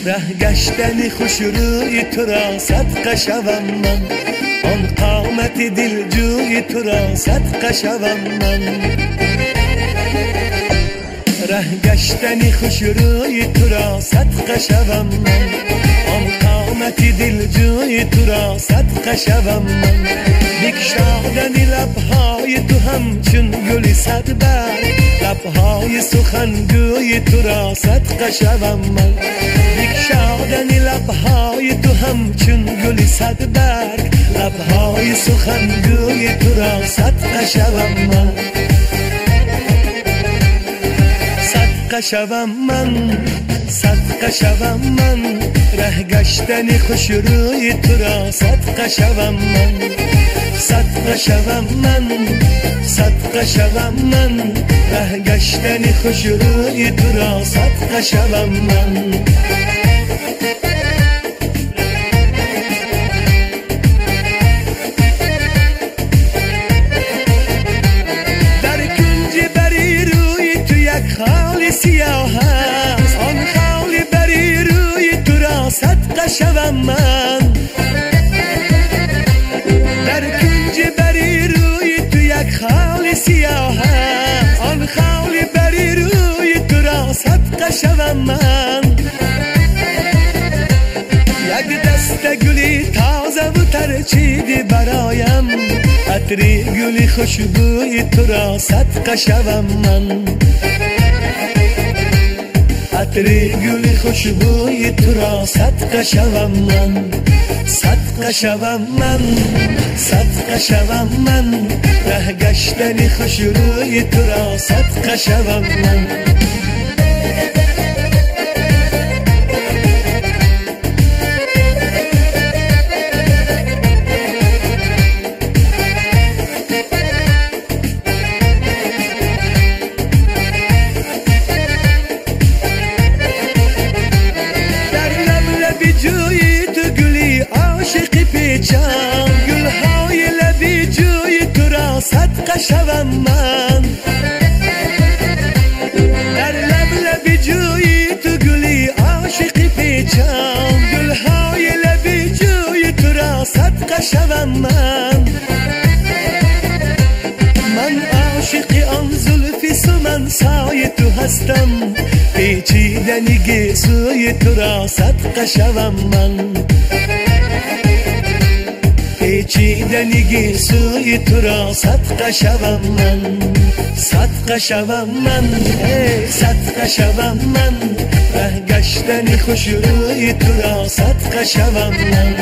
ره گشتنی خوش روی تو را صدقه شوم من، آن قامت دلجوی تو را صدقه شوم من. ره گشتنی خوش روی تو را صدقه شوم من، آن قامت دلجوی تو را صدقه شوم من. بگشادنی لبهای تو همچون گل صدبرگ، لبهای سخنگوی تو را صدقه شوم من. بگشادنی لبهای تو همچون گل صدبرگ، لبهای سخنگوی تو را صدقه شوم من. صدقه شوم من، صدقه شوم من، ره گشتنی خوش روی تو را صدقه شوم من. صدقه شوم من، صدقه شوم من، ره گشتنی خوش روی تو را صدقه شوم من. در کنج بری روی تو یک خال سیاه است، آن خال بری روی تو را صدقه شوم من. در کنج بری روی تو یک خال سیاه است، آن خال بری روی تو را صدقه شوم من. یک دست گلی تازه و ترچیدی برایم، عطری گلی خوشبوی تو را صدقه شوم من. عطری گلی خوشبوی تو را صدقه شوم من. صدقه شوم من، صدقه شوم من، ره گشتنی خوش روی تو را صدقه شوم من. گلهای لبی جوی تو را صدقه شوم من. در لب لبی جوی تو گلی عاشقی پیچم، گلهای لبی جوی تو را صدقه شوم من. من عاشقی آن زلفی سمن سای تو هستم، پیچیدنی گیسوی تو را صدقه شوم من. پیچیدنی گیسوی تو را صدقه شوم من. صدقه شوم من، صدقه شوم من، ره گشتنی خوش روی تو را صدقه شوم من.